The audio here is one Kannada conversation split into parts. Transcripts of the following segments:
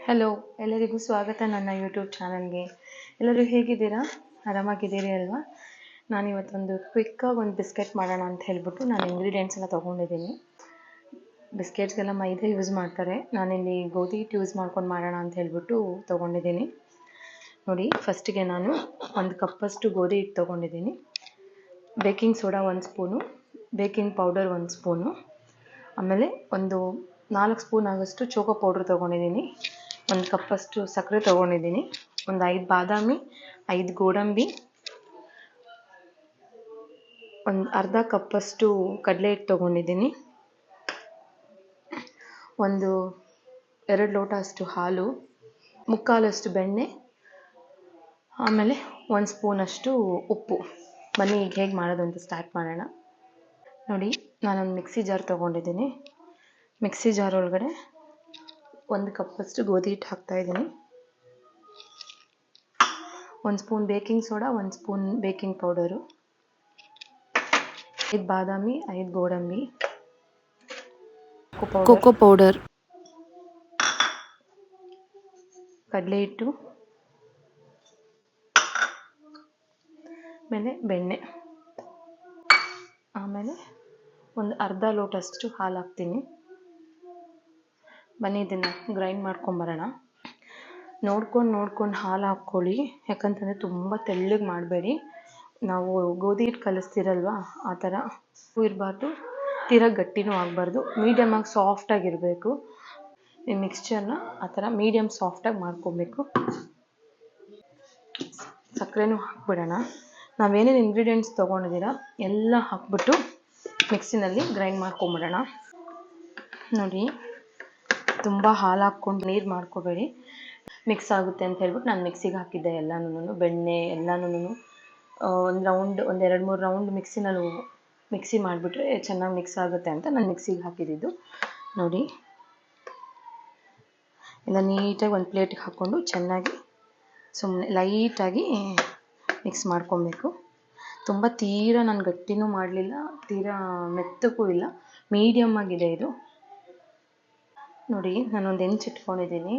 ಹಲೋ, ಎಲ್ಲರಿಗೂ ಸ್ವಾಗತ ನನ್ನ ಯೂಟ್ಯೂಬ್ ಚಾನಲ್ಗೆ. ಎಲ್ಲರೂ ಹೇಗಿದ್ದೀರಾ? ಆರಾಮಾಗಿದ್ದೀರಿ ಅಲ್ವಾ? ನಾನಿವತ್ತೊಂದು ಕ್ವಿಕ್ಕಾಗಿ ಒಂದು ಬಿಸ್ಕೆಟ್ ಮಾಡೋಣ ಅಂತ ಹೇಳ್ಬಿಟ್ಟು ನಾನು ಇಂಗ್ರೀಡಿಯೆಂಟ್ಸ್ ಎಲ್ಲ ತೊಗೊಂಡಿದ್ದೀನಿ. ಬಿಸ್ಕೆಟ್ಸ್ಗೆಲ್ಲ ಮೈದಾ ಯೂಸ್ ಮಾಡ್ತಾರೆ, ನಾನಿಲ್ಲಿ ಗೋಧಿ ಹಿಟ್ಟು ಯೂಸ್ ಮಾಡ್ಕೊಂಡು ಮಾಡೋಣ ಅಂತ ಹೇಳ್ಬಿಟ್ಟು ತೊಗೊಂಡಿದ್ದೀನಿ. ನೋಡಿ, ಫಸ್ಟಿಗೆ ನಾನು 1 ಕಪ್ಪಷ್ಟು ಗೋಧಿ ಹಿಟ್ಟು ತೊಗೊಂಡಿದ್ದೀನಿ. Baking soda 1 spoon, baking powder 1 spoon, ಆಮೇಲೆ ಒಂದು 4 ಸ್ಪೂನ್ ಆಗೋಷ್ಟು ಚೋಕೋ ಪೌಡ್ರ್ ತೊಗೊಂಡಿದ್ದೀನಿ. 1 ಕಪ್ಪಷ್ಟು ಸಕ್ಕರೆ ತೊಗೊಂಡಿದ್ದೀನಿ. ಒಂದು 5 ಬಾದಾಮಿ, 5 ಗೋಡಂಬಿ, ಒಂದು ಅರ್ಧ ಕಪ್ಪಷ್ಟು ಕಡಲೆ ಹಿಟ್ಟು ತೊಗೊಂಡಿದ್ದೀನಿ. ಒಂದು 2 ಲೋಟ ಅಷ್ಟು ಹಾಲು, ಮುಕ್ಕಾಲಷ್ಟು ಬೆಣ್ಣೆ, ಆಮೇಲೆ 1 ಸ್ಪೂನಷ್ಟು ಉಪ್ಪು. ಬನ್ನಿ ಈಗ ಹೇಗೆ ಮಾಡೋದು ಅಂತ ಸ್ಟಾರ್ಟ್ ಮಾಡೋಣ. ನೋಡಿ, ನಾನೊಂದು ಮಿಕ್ಸಿ ಜಾರ್ ತೊಗೊಂಡಿದ್ದೀನಿ. ಮಿಕ್ಸಿ ಜಾರ್ ಒಳಗಡೆ 1 ಕಪ್ಪಷ್ಟು ಗೋಧಿ ಹಿಟ್ಟು ಹಾಕ್ತಾಯಿದ್ದೀನಿ. 1 spoon baking soda, 1 spoon baking powder, 5 ಬಾದಾಮಿ, 5 ಗೋಡಂಬಿ, ಕೋಕೋ ಪೌಡರ್, ಕಡಲೆ ಹಿಟ್ಟು, ಆಮೇಲೆ ಬೆಣ್ಣೆ, ಆಮೇಲೆ ಒಂದು ಅರ್ಧ ಲೋಟಷ್ಟು ಹಾಲು ಹಾಕ್ತೀನಿ. ಬನ್ನಿ ಇದನ್ನು ಗ್ರೈಂಡ್ ಮಾಡ್ಕೊಂಬರೋಣ. ನೋಡ್ಕೊಂಡು ಹಾಲು ಹಾಕ್ಕೊಳ್ಳಿ, ಯಾಕಂತಂದರೆ ತುಂಬ ತೆಳ್ಳಗೆ ಮಾಡಬೇಡಿ. ನಾವು ಗೋಧಿ ಹಿಟ್ಟು ಕಲಿಸ್ತಿರಲ್ವ, ಆ ಥರ ಇರಬಾರ್ದು, ತೀರಾ ಗಟ್ಟಿನೂ ಆಗಬಾರ್ದು, ಮೀಡಿಯಮಾಗಿ ಸಾಫ್ಟಾಗಿರಬೇಕು. ಈ ಮಿಕ್ಸ್ಚರ್ನ ಆ ಥರ ಮೀಡಿಯಮ್ ಸಾಫ್ಟಾಗಿ ಮಾಡ್ಕೊಬೇಕು. ಸಕ್ಕರೆನೂ ಹಾಕ್ಬಿಡೋಣ. ನಾವೇನೇನು ಇಂಗ್ರೀಡಿಯೆಂಟ್ಸ್ ತೊಗೊಂಡಿದ್ದೀರ ಎಲ್ಲ ಹಾಕ್ಬಿಟ್ಟು ಮಿಕ್ಸಿನಲ್ಲಿ ಗ್ರೈಂಡ್ ಮಾಡ್ಕೊಂಬಿಡೋಣ. ನೋಡಿ, ತುಂಬ ಹಾಲು ಹಾಕ್ಕೊಂಡು ನೀರು ಮಾಡ್ಕೋಬೇಡಿ, ಮಿಕ್ಸ್ ಆಗುತ್ತೆ ಅಂತ ಹೇಳ್ಬಿಟ್ಟು ನಾನು ಮಿಕ್ಸಿಗೆ ಹಾಕಿದ್ದೆ ಎಲ್ಲನೂ, ಬೆಣ್ಣೆ ಎಲ್ಲನೂ ಒಂದು 2-3 ರೌಂಡ್ ಮಿಕ್ಸಿ ಮಾಡಿಬಿಟ್ರೆ ಚೆನ್ನಾಗಿ ಮಿಕ್ಸ್ ಆಗುತ್ತೆ ಅಂತ ನಾನು ಮಿಕ್ಸಿಗೆ ಹಾಕಿದ್ದು. ನೋಡಿ, ಎಲ್ಲ ನೀಟಾಗಿ ಒಂದು ಪ್ಲೇಟಿಗೆ ಹಾಕ್ಕೊಂಡು ಚೆನ್ನಾಗಿ ಸುಮ್ಮನೆ ಲೈಟಾಗಿ ಮಿಕ್ಸ್ ಮಾಡ್ಕೊಬೇಕು. ತುಂಬ ತೀರಾ ನಾನು ಗಟ್ಟಿನೂ ಮಾಡಲಿಲ್ಲ, ತೀರಾ ಮೆತ್ತಗೂ ಇಲ್ಲ, ಮೀಡಿಯಮ್ ಆಗಿದೆ ಇದು. ನೋಡಿ, ನಾನೊಂದು ಹೆಂಚು ಇಟ್ಕೊಂಡಿದ್ದೀನಿ.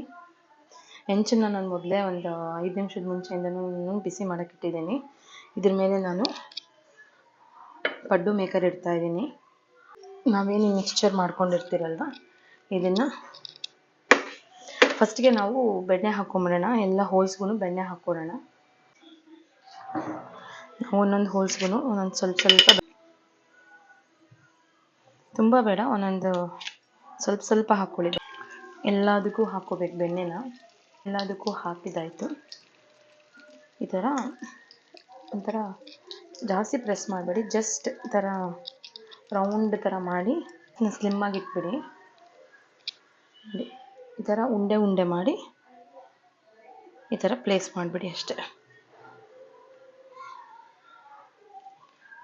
ಹೆಂಚನ್ನು ನಾನು ಮೊದಲೇ ಒಂದು 5 ನಿಮಿಷದ ಮುಂಚೆಯಿಂದನೂ ಬಿಸಿ ಮಾಡೋಕ್ಕೆ ಇಟ್ಟಿದ್ದೀನಿ. ಇದ್ರ ಮೇಲೆ ನಾನು ಪಡ್ಡು ಮೇಕರ್ ಇಡ್ತಾಯಿದ್ದೀನಿ. ನಾವೇನು ಮಿಕ್ಸ್ಚರ್ ಮಾಡ್ಕೊಂಡಿರ್ತೀರಲ್ವ, ಇದನ್ನು ಫಸ್ಟಿಗೆ ನಾವು ಬೆಣ್ಣೆ ಹಾಕ್ಕೊಂಬಿಡೋಣ. ಎಲ್ಲ ಹೋಲ್ಸ್ಗೂ ಬೆಣ್ಣೆ ಹಾಕ್ಕೊಡೋಣ. ನಾವು ಒಂದೊಂದು ಹೋಲ್ಸ್ಗೂ ಒಂದೊಂದು ಸ್ವಲ್ಪ ತುಂಬ ಬೇಡ, ಒಂದೊಂದು ಸ್ವಲ್ಪ ಹಾಕ್ಕೊಳ್ಳಿ. ಎಲ್ಲದಕ್ಕೂ ಹಾಕ್ಕೋಬೇಕು ಬೆಣ್ಣೆನ. ಎಲ್ಲದಕ್ಕೂ ಹಾಕಿದ್ದಾಯಿತು. ಈ ಥರ ಒಂಥರ ಜಾಸ್ತಿ ಪ್ರೆಸ್ ಮಾಡಬೇಡಿ, ಜಸ್ಟ್ ಈ ಥರ ರೌಂಡ್ ಥರ ಮಾಡಿ ಸ್ಲಿಮ್ಮಾಗಿ ಇಟ್ಬಿಡಿ. ಈ ಥರ ಉಂಡೆ ಮಾಡಿ ಈ ಥರ ಪ್ಲೇಸ್ ಮಾಡಿಬಿಡಿ ಅಷ್ಟೆ.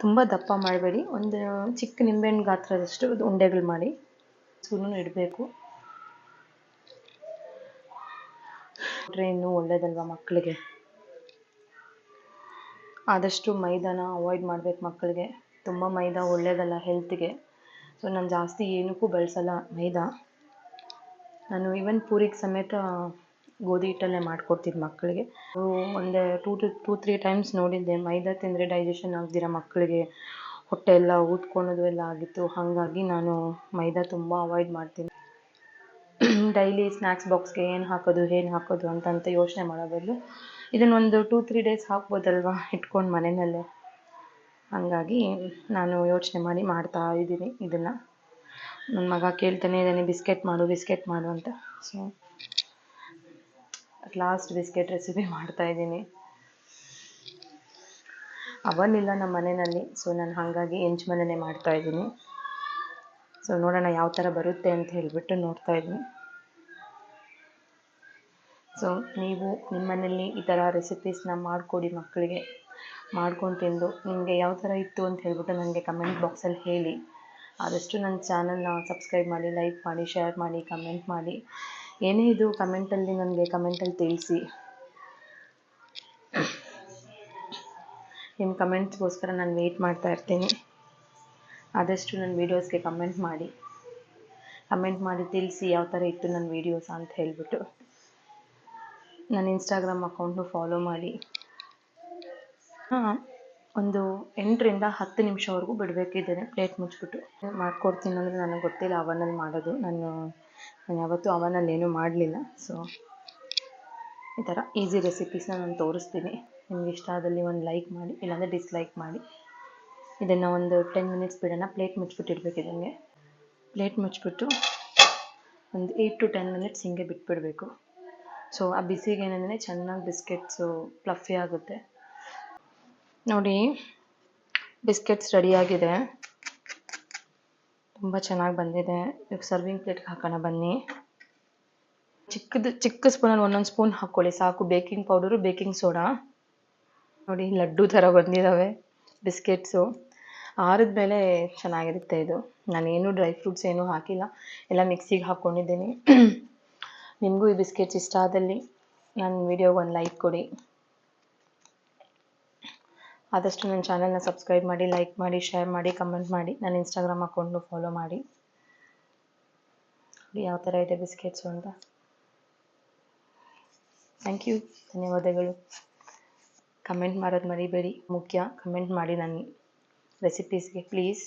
ತುಂಬ ದಪ್ಪ ಮಾಡಬೇಡಿ, ಒಂದು ಚಿಕ್ಕ ನಿಂಬೆಹಣ್ಣು ಗಾತ್ರದಷ್ಟು ಉಂಡೆಗಳು ಮಾಡಿ ಸ್ಪೂನು ಇಡಬೇಕು. ಇನ್ನೂ ಒಳ್ಳೇದಲ್ವ ಮಕ್ಕಳಿಗೆ. ಆದಷ್ಟು ಮೈದಾನ ಅವಾಯ್ಡ್ ಮಾಡಬೇಕು ಮಕ್ಕಳಿಗೆ. ತುಂಬ ಮೈದಾ ಒಳ್ಳೇದಲ್ಲ ಹೆಲ್ತ್ಗೆ. ಸೊ ನಾನು ಜಾಸ್ತಿ ಏನಕ್ಕೂ ಬಳಸಲ್ಲ ಮೈದಾ. ನಾನು ಈವನ್ ಪೂರಿಗೆ ಸಮೇತ ಗೋಧಿ ಹಿಟ್ಟಲ್ಲೇ ಮಾಡಿಕೊಡ್ತಿದ್ದೆ ಮಕ್ಕಳಿಗೆ. ಒಂದು 2-3 ಟೈಮ್ಸ್ ನೋಡಿದ್ದೆ, ಮೈದಾ ತಿಂದರೆ ಡೈಜೆಷನ್ ಆಗದಿರೋ ಮಕ್ಕಳಿಗೆ ಹೊಟ್ಟೆ ಎಲ್ಲ ಊದ್ಕೊಳ್ಳೋದು ಎಲ್ಲ ಆಗಿತ್ತು. ಹಾಗಾಗಿ ನಾನು ಮೈದಾ ತುಂಬ ಅವಾಯ್ಡ್ ಮಾಡ್ತೀನಿ. ಡೈಲಿ ಸ್ನ್ಯಾಕ್ಸ್ ಬಾಕ್ಸ್ಗೆ ಏನು ಹಾಕೋದು ಅಂತ ಯೋಚನೆ ಮಾಡೋ ಬದಲು ಇದನ್ನೊಂದು 2-3 ಡೇಸ್ ಹಾಕ್ಬೋದಲ್ವ ಇಟ್ಕೊಂಡು ಮನೆಯಲ್ಲೇ. ಹಾಗಾಗಿ ನಾನು ಯೋಚನೆ ಮಾಡಿ ಮಾಡ್ತಾ ಇದ್ದೀನಿ ಇದನ್ನು. ನನ್ನ ಮಗ ಕೇಳ್ತಾನೆ ಇದ್ದಾನೆ ಬಿಸ್ಕೆಟ್ ಮಾಡು ಅಂತ. ಸೊ ಲಾಸ್ಟ್ ಬಿಸ್ಕೆಟ್ ರೆಸಿಪಿ ಮಾಡ್ತಾಯಿದ್ದೀನಿ. ಅವನ್ ಇಲ್ಲ ನಮ್ಮ ಮನೆಯಲ್ಲಿ, ಸೊ ನಾನು ಹಾಗಾಗಿ ಹೆಂಚು ಮನೆಯೇ ಮಾಡ್ತಾಯಿದ್ದೀನಿ. ಸೊ ನೋಡೋಣ ಯಾವ ಥರ ಬರುತ್ತೆ ಅಂತ ಹೇಳ್ಬಿಟ್ಟು ನೋಡ್ತಾಯಿದ್ದೀನಿ. ಸೊ ನೀವು ನಿಮ್ಮ ಮನೇಲಿ ಈ ಥರ ರೆಸಿಪೀಸ್ನ ಮಾಡಿಕೊಡಿ ಮಕ್ಕಳಿಗೆ, ಮಾಡ್ಕೊಂಡು ತಿಂದು ನಿಮಗೆ ಯಾವ ಥರ ಇತ್ತು ಅಂತ ಹೇಳ್ಬಿಟ್ಟು ನನಗೆ ಕಮೆಂಟ್ ಬಾಕ್ಸಲ್ಲಿ ಹೇಳಿ. ಆದಷ್ಟು ನನ್ನ ಚಾನಲ್ನ ಸಬ್ಸ್ಕ್ರೈಬ್ ಮಾಡಿ, ಲೈಕ್ ಮಾಡಿ, ಶೇರ್ ಮಾಡಿ, ಕಮೆಂಟ್ ಮಾಡಿ. ಏನೇ ಇದು ಕಮೆಂಟಲ್ಲಿ ನನಗೆ ಕಮೆಂಟಲ್ಲಿ ತಿಳಿಸಿ. ನಿಮ್ಮ ಕಮೆಂಟ್ಸ್ಗೋಸ್ಕರ ನಾನು ವೆಯ್ಟ್ ಮಾಡ್ತಾ ಇರ್ತೀನಿ. ಆದಷ್ಟು ನನ್ನ ವೀಡಿಯೋಸ್ಗೆ ಕಮೆಂಟ್ ಮಾಡಿ ತಿಳಿಸಿ ಯಾವ ಥರ ಇತ್ತು ನನ್ನ ವೀಡಿಯೋಸ್ ಅಂತ ಹೇಳ್ಬಿಟ್ಟು. ನನ್ನ ಇನ್ಸ್ಟಾಗ್ರಾಮ್ ಅಕೌಂಟ್ನು ಫಾಲೋ ಮಾಡಿ. ಒಂದು 8ರಿಂದ 10 ನಿಮಿಷವರೆಗೂ ಬಿಡಬೇಕಿದ್ದೇನೆ ಪ್ಲೇಟ್ ಮುಚ್ಚಿಬಿಟ್ಟು. ಮಾಡ್ಕೊಡ್ತೀನಿ ಅಂದರೆ ನನಗೆ ಗೊತ್ತಿಲ್ಲ ಅವನಲ್ಲಿ ಮಾಡೋದು. ನಾನು ಯಾವತ್ತೂ ಅವನಲ್ಲಿ ಏನೂ ಮಾಡಲಿಲ್ಲ. ಸೊ ಈ ಥರ ಈಸಿ ರೆಸಿಪೀಸ್ನ ನಾನು ತೋರಿಸ್ತೀನಿ. ನಿಮ್ಗೆ ಇಷ್ಟ ಆದಲ್ಲಿ ಒಂದು ಲೈಕ್ ಮಾಡಿ, ಇಲ್ಲಾಂದರೆ ಡಿಸ್ಲೈಕ್ ಮಾಡಿ. ಇದನ್ನು ಒಂದು 10 ಮಿನಿಟ್ಸ್ ಬಿಡೋಣ. ಪ್ಲೇಟ್ ಮುಚ್ಚಿಬಿಟ್ಟು ಇಡಬೇಕು. ಇದನ್ನು ಪ್ಲೇಟ್ ಮುಚ್ಚಿಬಿಟ್ಟು ಒಂದು 8 to 10 ಮಿನಿಟ್ಸ್ ಹಿಂಗೆ ಬಿಟ್ಬಿಡಬೇಕು. ಸೊ ಆ ಬಿಸಿಗೆ ಏನಂದರೆ ಚೆನ್ನಾಗಿ ಬಿಸ್ಕೆಟ್ಸು ಫ್ಲಫಿ ಆಗುತ್ತೆ. ನೋಡಿ, ಬಿಸ್ಕೆಟ್ಸ್ ರೆಡಿಯಾಗಿದೆ. ತುಂಬ ಚೆನ್ನಾಗಿ ಬಂದಿದೆ. ಇವಾಗ ಸರ್ವಿಂಗ್ ಪ್ಲೇಟ್ಗೆ ಹಾಕೋಣ ಬನ್ನಿ. ಚಿಕ್ಕ ಸ್ಪೂನಲ್ಲಿ ಒಂದೊಂದು ಸ್ಪೂನ್ ಹಾಕ್ಕೊಳ್ಳಿ ಸಾಕು. Baking powder, baking soda. ನೋಡಿ, ಲಡ್ಡು ಥರ ಬಂದಿದ್ದಾವೆ ಬಿಸ್ಕೆಟ್ಸು. ಆರಿದ ಮೇಲೆ ಚೆನ್ನಾಗಿರುತ್ತೆ ಇದು. ನಾನೇನು ಡ್ರೈ ಫ್ರೂಟ್ಸ್ ಏನೂ ಹಾಕಿಲ್ಲ, ಎಲ್ಲ ಮಿಕ್ಸಿಗೆ ಹಾಕ್ಕೊಂಡಿದ್ದೀನಿ. ನಿಮಗೂ ಈ ಬಿಸ್ಕೆಟ್ಸ್ ಇಷ್ಟ ಆದಲ್ಲಿ ನನ್ನ ವಿಡಿಯೋಗೆ ಒಂದು ಲೈಕ್ ಕೊಡಿ. ಆದಷ್ಟು ನನ್ನ ಚಾನಲ್ನ ಸಬ್ಸ್ಕ್ರೈಬ್ ಮಾಡಿ, ಲೈಕ್ ಮಾಡಿ, ಶೇರ್ ಮಾಡಿ, ಕಮೆಂಟ್ ಮಾಡಿ. ನನ್ನ ಇನ್ಸ್ಟಾಗ್ರಾಮ್ ಅಕೌಂಟ್ನು ಫಾಲೋ ಮಾಡಿ. ಯಾವ ಥರ ಇದೆ ಬಿಸ್ಕೆಟ್ಸು ಅಂತ. ಥ್ಯಾಂಕ್ ಯು, ಧನ್ಯವಾದಗಳು. ಕಮೆಂಟ್ ಮಾಡೋದು ಮರಿಬೇಡಿ. ಮುಖ್ಯ, ಕಮೆಂಟ್ ಮಾಡಿ ನನ್ನ ರೆಸಿಪೀಸ್ಗೆ ಪ್ಲೀಸ್.